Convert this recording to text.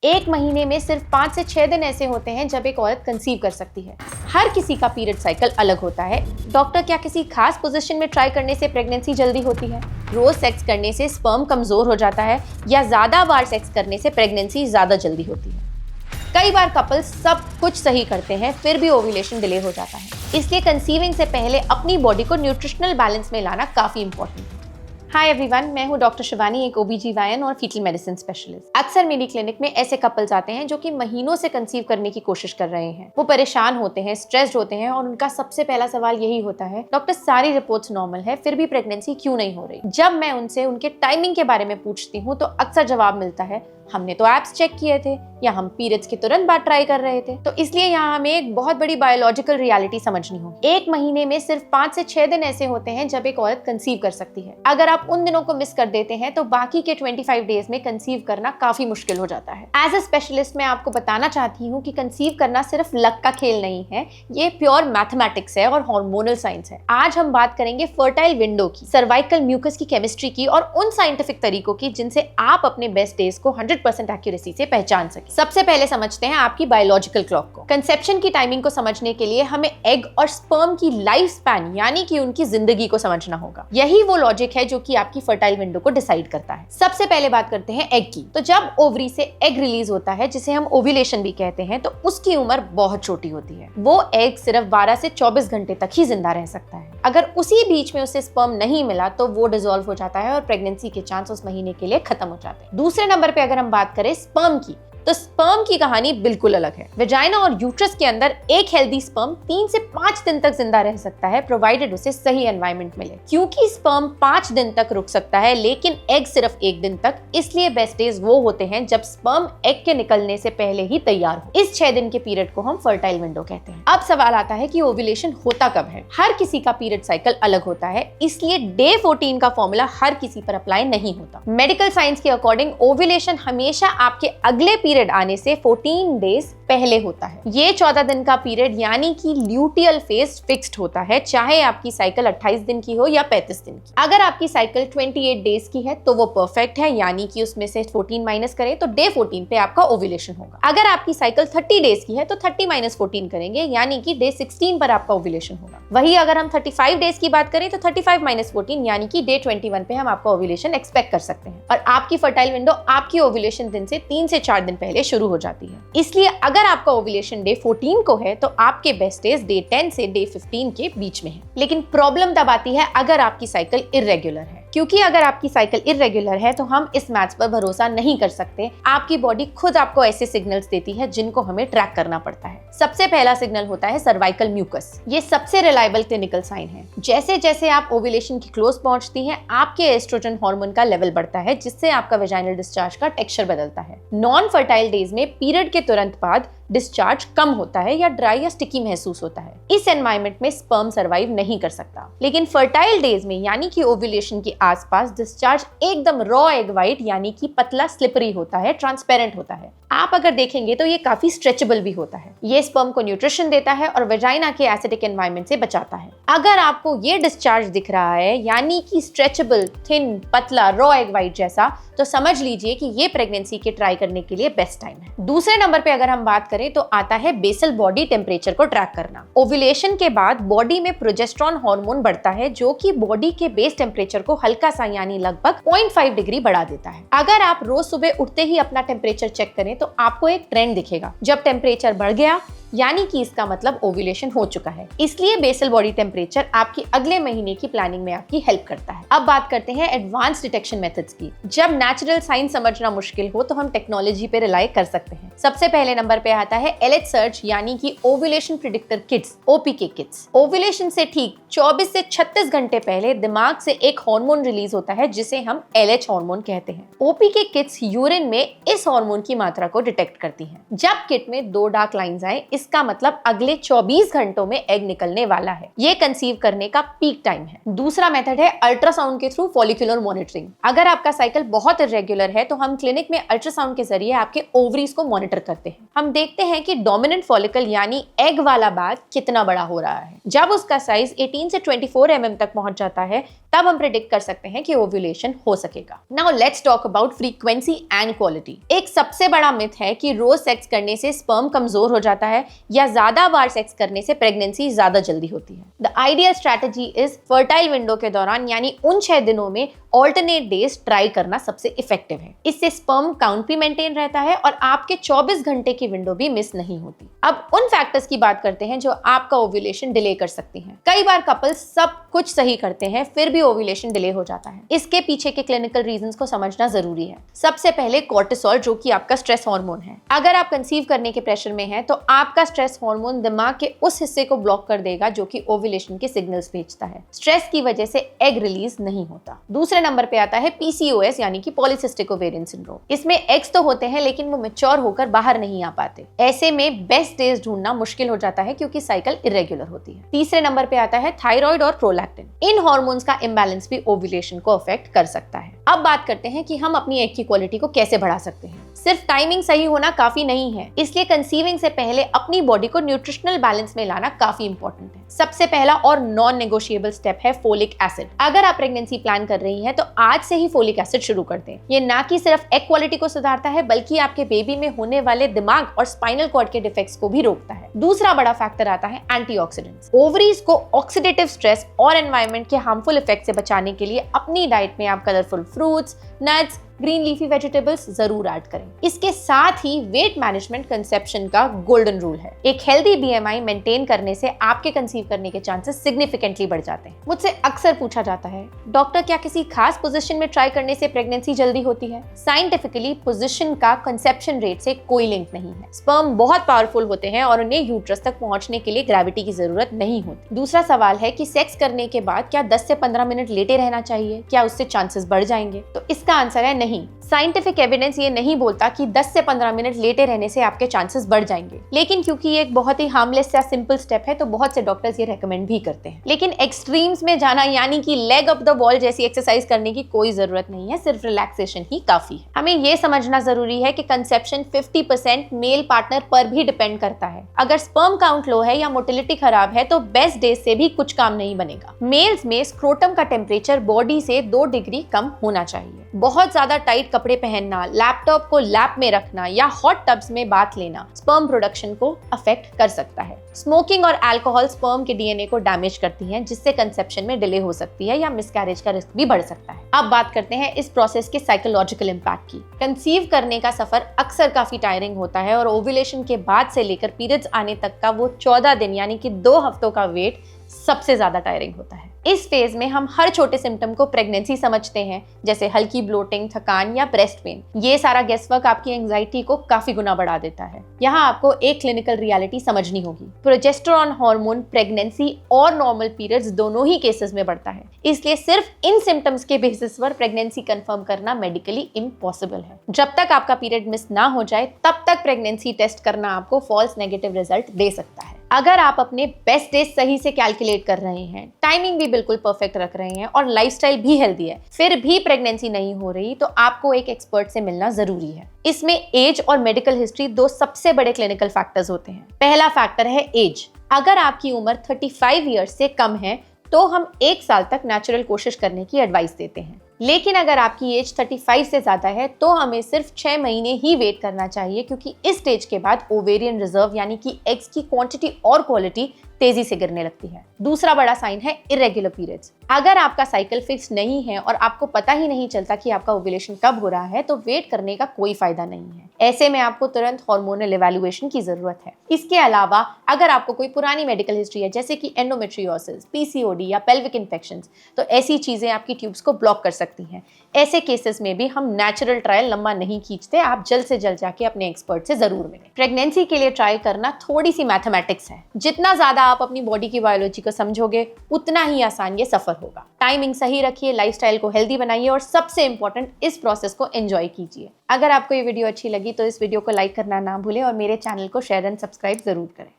एक महीने में सिर्फ 5 से 6 दिन ऐसे होते हैं जब एक औरत कंसीव कर सकती है। हर किसी का पीरियड साइकिल अलग होता है। डॉक्टर क्या किसी खास पोजीशन में ट्राई करने से प्रेगनेंसी जल्दी होती है? रोज सेक्स करने से स्पर्म कमजोर हो जाता है या ज्यादा बार सेक्स करने से प्रेगनेंसी ज्यादा जल्दी होती है? कई बार कपल्स सब कुछ सही करते हैं फिर भी ओव्यूलेशन डिले हो जाता है। इसलिए कंसीविंग से पहले अपनी बॉडी को न्यूट्रिशनल बैलेंस में लाना काफी इंपॉर्टेंट है। हाय एवरीवन, मैं हूं डॉक्टर शिवानी, एक OBGYN और फीटल मेडिसिन स्पेशलिस्ट। अक्सर मेरी क्लिनिक में ऐसे कपल्स आते हैं जो कि महीनों से कंसीव करने की कोशिश कर रहे हैं। वो परेशान होते हैं, स्ट्रेस्ड होते हैं और उनका सबसे पहला सवाल यही होता है, डॉक्टर सारी रिपोर्ट्स नॉर्मल है फिर भी प्रेगनेंसी क्यों नहीं हो रही? जब मैं उनसे उनके टाइमिंग के बारे में पूछती हूँ तो अक्सर जवाब मिलता है, हमने तो एप्स चेक किए थे या हम पीरियड्स के तुरंत बाद ट्राई कर रहे थे। तो इसलिए यहाँ हमें एक बहुत बड़ी बायोलॉजिकल रियलिटी समझनी होगी। एक महीने में सिर्फ 5 से 6 दिन ऐसे होते हैं जब एक औरत कंसीव कर सकती है। अगर आप उन दिनों को मिस कर देते हैं तो बाकी के 25 डेज में कंसीव करना काफी मुश्किल हो जाता है। एज अ स्पेशलिस्ट मैं आपको बताना चाहती हूँ कि कंसीव करना सिर्फ लक का खेल नहीं है, ये प्योर मैथमेटिक्स है और हार्मोनल साइंस है। आज हम बात करेंगे फर्टाइल विंडो की, सर्वाइकल म्यूकस की केमिस्ट्री की और उन साइंटिफिक तरीकों की जिनसे आप अपने बेस्ट डेज को 100% एक्यूरेसी से पहचान सके। सबसे पहले समझते हैं आपकी बायोलॉजिकल क्लॉक को। कंसेप्शन की टाइमिंग को समझने के लिए हमें एग और स्पर्म की लाइफ स्पैन यानी कि उनकी जिंदगी को समझना होगा। यही वो लॉजिक है जो कि आपकी फर्टाइल विंडो को डिसाइड करता है। सबसे पहले बात करते हैं एग की। तो जब ओवरी से एग रिलीज होता है, जिसे हम ओव्यूलेशन भी कहते हैं, तो उसकी उम्र बहुत छोटी होती है। वो एग सिर्फ 12 से 24 घंटे तक ही जिंदा रह सकता है। अगर उसी बीच में उसे स्पर्म नहीं मिला तो वो डिसॉल्व हो जाता है और प्रेगनेंसी के चांस उस महीने के लिए खत्म हो जाते हैं। दूसरे नंबर पे अगर हम बात करें स्पर्म की, तो स्पर्म की कहानी बिल्कुल अलग है। वेजाइना और यूट्रस के अंदर एक हेल्दी स्पर्म 3 से 5 दिन तक जिंदा रह सकता है, प्रोवाइडेड उसे सही एनवायरनमेंट मिले। क्योंकि स्पर्म 5 दिन तक रुक सकता है लेकिन एग सिर्फ 1 दिन तक, इसलिए बेस्ट डेज वो होते हैं जब स्पर्म एग के निकलने से पहले ही तैयार हो। इस 6 दिन के पीरियड को हम फर्टाइल विंडो कहते हैं। अब सवाल आता है कि ओव्यूलेशन होता कब है? हर किसी का पीरियड साइकिल अलग होता है, इसलिए डे 14 का फॉर्मूला हर किसी पर अप्लाई नहीं होता। मेडिकल साइंस के अकॉर्डिंग ओव्यूलेशन हमेशा आपके अगले पीरियड आने से 14 डेज पहले होता है। ये 14 दिन का पीरियड यानी कि ल्यूटियल फेज फिक्स्ड होता है, चाहे आपकी साइकिल 28 दिन की हो या 35 दिन की। अगर आपकी साइकिल 28 डेज की है तो वो परफेक्ट है, यानी कि उसमें से 14 माइनस करें तो डे 14 पे आपका ओव्यूलेशन होगा। अगर आपकी साइकिल 30 डेज की है तो 30 माइनस 14 करेंगे, यानी कि डे 16 पर आपका ओव्यूलेशन होगा। वही अगर हम 35 डेज की बात करें तो 35 माइनस 14 यानी कि डे 21 पे हम आपका ओव्यूलेशन एक्सपेक्ट कर सकते हैं। और आपकी फर्टाइल विंडो आपकी ओव्यूलेशन दिन से 3 से 4 दिन पहले शुरू हो जाती है। इसलिए अगर आपका ओव्यूलेशन डे 14 को है तो आपके बेस्ट डेज डे 10 से डे 15 के बीच में है। लेकिन प्रॉब्लम तब आती है अगर आपकी साइकिल इर्रेगुलर है, क्योंकि अगर आपकी साइकिल इर्रेगुलर है तो हम इस मैथ्स पर भरोसा नहीं कर सकते। आपकी बॉडी खुद आपको ऐसे सिग्नल्स देती है जिनको हमें ट्रैक करना पड़ता है। सबसे पहला सिग्नल होता है सर्वाइकल म्यूकस। ये सबसे रिलायबल क्लिनिकल साइन है। जैसे जैसे आप ओव्यूलेशन की क्लोज पहुंचती हैं, आपके एस्ट्रोजन हार्मोन का लेवल बढ़ता है, जिससे आपका वेजाइनल डिस्चार्ज का टेक्सचर बदलता है। नॉन फर्टाइल डेज में पीरियड के तुरंत बाद डिस्चार्ज कम होता है या ड्राई या स्टिकी महसूस होता है। इस एनवायरनमेंट में स्पर्म सर्वाइव नहीं कर सकता। लेकिन फर्टाइल डेज में यानी कि ओव्यूलेशन के आसपास डिस्चार्ज एकदम रॉ एग वाइट यानी कि पतला स्लिपरी होता है, ट्रांसपेरेंट होता है। आप अगर देखेंगे तो ये काफी स्ट्रेचेबल भी होता है। ये स्पर्म को न्यूट्रिशन देता है और वेजाइना के एसिडिक एनवायरनमेंट से बचाता है। अगर आपको ये डिस्चार्ज दिख रहा है यानी कि स्ट्रेचेबल, थिन, पतला, रॉ एग वाइट जैसा, तो समझ लीजिए कि ये प्रेगनेंसी के ट्राई करने के लिए बेस्ट टाइम है। दूसरे नंबर पे अगर हम बात करें तो आता है बेसल बॉडी टेम्परेचर को ट्रैक करना। ओव्यूलेशन के बाद बॉडी में प्रोजेस्टेरॉन हार्मोन बढ़ता है जो कि बॉडी के बेस टेम्परेचर को हल्का सा यानी लगभग 0.5 डिग्री बढ़ा देता है। अगर आप रोज सुबह उठते ही अपना टेम्परेचर चेक करें तो आपको एक ट्रेंड दिखेगा। जब टेम्परेचर बढ़ गया यानी कि इसका मतलब ओव्यूलेशन हो चुका है। इसलिए बेसल बॉडी टेम्परेचर आपकी अगले महीने की प्लानिंग में आपकी हेल्प करता है। अब बात करते हैं एडवांस डिटेक्शन मेथड्स की। जब नेचुरल साइन समझना मुश्किल हो तो हम टेक्नोलॉजी पे रिलाई कर सकते हैं। सबसे पहले नंबर पे आता है LH सर्च यानी कि ovulation predictor kits, OPK kits. Ovulation से ठीक 24 से 36 घंटे पहले दिमाग से एक हार्मोन रिलीज होता है जिसे हम LH हार्मोन कहते हैं। OPK किट्स यूरिन में इस हार्मोन की मात्रा को डिटेक्ट करती हैं। जब किट में 2 डार्क लाइंस आए, इसका मतलब अगले 24 घंटों में एग निकलने वाला है। ये कंसीव करने का पीक टाइम है। दूसरा मेथड है अल्ट्रासाउंड के थ्रू फॉलिकुलर मॉनिटरिंग। अगर आपका साइकिल बहुत इरेगुलर है तो हम क्लिनिक में अल्ट्रासाउंड के जरिए आपके ओवरीज को मॉनिटर करते हैं। हम देखते हैं कि डोमिनेंट फॉलिकल यानी एग वाला बैग कितना बड़ा हो रहा है। जब उसका साइज 18 से 24 mm तक पहुंच जाता है तब हम प्रेडिक्ट कर सकते हैं कि ओव्यूलेशन हो सकेगा। Now let's talk about frequency and quality. एक सबसे बड़ा मिथ है कि रोज सेक्स करने से स्पर्म कमजोर हो जाता है या ज्यादा बार सेक्स करने से प्रेगनेंसी ज्यादा जल्दी होती है। The ideal strategy is fertile window के दौरान यानी उन 6 दिनों में ऑल्टरनेट डेज ट्राई करना सबसे इफेक्टिव है। इससे स्पर्म काउंट भी मेंटेन रहता है और आपके 24 घंटे की विंडो भी मिस नहीं होती। अब उन फैक्टर्स की बात करते हैं जो आपका ओव्यूलेशन डिले कर सकती हैं। कई बार कपल्स सब कुछ सही करते हैं फिर भी ओव्यूलेशन डिले हो जाता है। इसके पीछे के क्लिनिकल रीजंस को समझना जरूरी है। सबसे पहले कोर्टिसोल, जो कि आपका स्ट्रेस हार्मोन है। अगर आप कंसीव करने के प्रेशर में हैं तो आपका स्ट्रेस हार्मोन दिमाग के उस हिस्से को ब्लॉक कर देगा जो कि ओव्यूलेशन के सिग्नल्स भेजता है। स्ट्रेस की वजह से एग रिलीज नहीं होता। दूसरे नंबर पे आता है PCOS यानी कि पॉलीसिस्टिक ओवेरियन सिंड्रोम। इसमें एग्स तो होते हैं लेकिन वो मैच्योर होकर बाहर नहीं आ पाते। ऐसे में बेस्ट डेज ढूंढना मुश्किल हो जाता है क्योंकि साइकिल इरेगुलर होती है। तीसरे नंबर पे आता है थायराइड और प्रोलैक्टिन। इन हार्मोन्स का इम्बैलेंस भी ओव्यूलेशन को अफेक्ट कर सकता है। अब बात करते हैं कि हम अपनी एग की क्वालिटी को कैसे बढ़ा सकते हैं। सिर्फ टाइमिंग सही होना काफी नहीं है, इसलिए कंसीविंग से पहले अपनी बॉडी को न्यूट्रिशनल बैलेंस में लाना काफी इंपॉर्टेंट है। सबसे पहला और नॉन नेगोशिएबल स्टेप है फोलिक एसिड। अगर आप प्रेगनेंसी प्लान कर रही हैं तो आज से ही फोलिक एसिड शुरू कर दें। ये ना कि सिर्फ एग क्वालिटी को सुधारता है बल्कि आपके बेबी में होने वाले दिमाग और स्पाइनल कॉर्ड के डिफेक्ट्स को भी रोकता है। दूसरा बड़ा फैक्टर आता है एंटीऑक्सीडेंट्स। ओवरीज को ऑक्सीडेटिव स्ट्रेस और एनवायरनमेंट के हार्मफुल इफेक्ट से बचाने के लिए अपनी डाइट में आप colourful fruits, nuts, green leafy vegetables जरूर ऐड करें। इसके साथ ही वेट मैनेजमेंट कंसेप्शन का गोल्डन रूल है। एक हेल्दी BMI मेंटेन करने से आपके कंसीव करने के चांसेस सिग्निफिकेंटली बढ़ जाते हैं। मुझसे अक्सर पूछा जाता है, डॉक्टर क्या किसी खास पोजीशन में ट्राई करने से प्रेगनेंसी जल्दी होती है? साइंटिफिकली पोजीशन का कंसेप्शन रेट से कोई लिंक नहीं है। स्पर्म बहुत पावरफुल होते हैं और उन्हें यूट्रस तक पहुंचने के लिए ग्रेविटी की जरूरत नहीं होती। दूसरा सवाल है कि सेक्स करने के बाद क्या 10 से 15 मिनट लेटे रहना चाहिए? क्या उससे चांसेस बढ़ जाएंगे? तो इसका आंसर है नहीं। साइंटिफिक एविडेंस ये नहीं बोलता कि 10 से 15 मिनट लेटे रहने से आपके चांसेस बढ़ जाएंगे, लेकिन क्योंकि ये एक बहुत ही हार्मलेस या सिंपल स्टेप है तो बहुत से डॉक्टर्स ये रेकमेंड भी करते हैं। लेकिन एक्सट्रीम्स में जाना यानी कि लेग अप द वॉल जैसी एक्सरसाइज करने की कोई जरूरत नहीं है, सिर्फ रिलैक्सेशन ही काफी है। हमें ये समझना जरूरी है कि कंसेप्शन 50% मेल पार्टनर पर भी डिपेंड करता है। अगर स्पर्म काउंट लो है या मोटिलिटी खराब है तो बेस्ट डेज से भी कुछ काम नहीं बनेगा। मेल्स में स्क्रोटम का टेम्परेचर बॉडी से 2 डिग्री कम होना चाहिए। बहुत ज्यादा टाइट कपड़े पहनना, लैपटॉप को लैप में रखना या हॉट टब्स में बाथ लेना स्पर्म प्रोडक्शन को अफेक्ट कर सकता है। स्मोकिंग और अल्कोहल स्पर्म के DNA को डैमेज करती हैं, जिससे कंसेप्शन में डिले हो सकती है या मिसकैरेज का रिस्क भी बढ़ सकता है। अब बात करते हैं इस प्रोसेस के साइकोलॉजिकल इम्पैक्ट की। कंसीव करने का सफर अक्सर काफी टायरिंग होता है और ओव्यूलेशन के बाद से लेकर पीरियड्स आने तक का वो 14 दिन यानी कि 2 हफ्तों का वेट सबसे ज्यादा टायरिंग होता है। इस फेज में हम हर छोटे सिम्टम को प्रेगनेंसी समझते हैं, जैसे हल्की ब्लोटिंग, थकान या ब्रेस्ट पेन। ये सारा गेसवर्क आपकी एंजाइटी को काफी गुना बढ़ा देता है। यहाँ आपको एक क्लिनिकल रियलिटी समझनी होगी। प्रोजेस्टेरोन हार्मोन प्रेगनेंसी और नॉर्मल पीरियड्स दोनों ही केसेस में बढ़ता है, इसलिए सिर्फ इन सिम्टम्स के बेसिस पर प्रेगनेंसी कंफर्म करना मेडिकली इम्पॉसिबल है। जब तक आपका पीरियड मिस ना हो जाए तब तक प्रेगनेंसी टेस्ट करना आपको फॉल्स नेगेटिव रिजल्ट दे सकता है। अगर आप अपने बेस्ट डेज सही से कैलकुलेट कर रहे हैं, टाइमिंग भी बिल्कुल परफेक्ट रख रहे हैं और लाइफस्टाइल भी हेल्दी है, फिर भी प्रेगनेंसी नहीं हो रही तो आपको एक एक्सपर्ट से मिलना जरूरी है। इसमें एज और मेडिकल हिस्ट्री 2 सबसे बड़े क्लिनिकल फैक्टर्स होते हैं। पहला फैक्टर है एज। अगर आपकी उम्र 35 ईयर्स से कम है तो हम 1 साल तक नेचुरल कोशिश करने की एडवाइस देते हैं। लेकिन अगर आपकी एज 35 से ज्यादा है तो हमें सिर्फ 6 महीने ही वेट करना चाहिए, क्योंकि इस स्टेज के बाद ओवेरियन रिजर्व यानी कि एग्स की क्वांटिटी और क्वालिटी तेजी से गिरने लगती है। दूसरा बड़ा साइन है इरेगुलर पीरियड्स। अगर आपका साइकिल फिक्स नहीं है और आपको पता ही नहीं चलता कि आपका ओव्यूलेशन कब हो रहा है तो वेट करने का कोई फायदा नहीं है। ऐसे में आपको तुरंत हार्मोनल इवैल्यूएशन की जरूरत है। इसके अलावा अगर आपको कोई पुरानी मेडिकल हिस्ट्री है जैसे कि एंडोमेट्रियोसिस, PCOD या पेल्विक इन्फेक्शंस, तो ऐसी चीजें आपकी ट्यूब्स को ब्लॉक कर सकती हैं। ऐसे केसेस में भी हम नेचुरल ट्रायल लंबा नहीं खींचते, आप जल्द से जल्द जाके अपने एक्सपर्ट से जरूर मिलें। प्रेगनेंसी के लिए ट्राई करना थोड़ी सी मैथमेटिक्स है। जितना ज्यादा आप अपनी बॉडी की बायोलॉजी को समझोगे उतना ही आसान ये सफर होगा। टाइमिंग सही रखिए, लाइफस्टाइल को हेल्दी बनाइए और सबसे इंपॉर्टेंट इस प्रोसेस को एंजॉय कीजिए। अगर आपको ये वीडियो अच्छी लगी तो इस वीडियो को लाइक करना ना भूलें और मेरे चैनल को शेयर एंड सब्सक्राइब जरूर करें।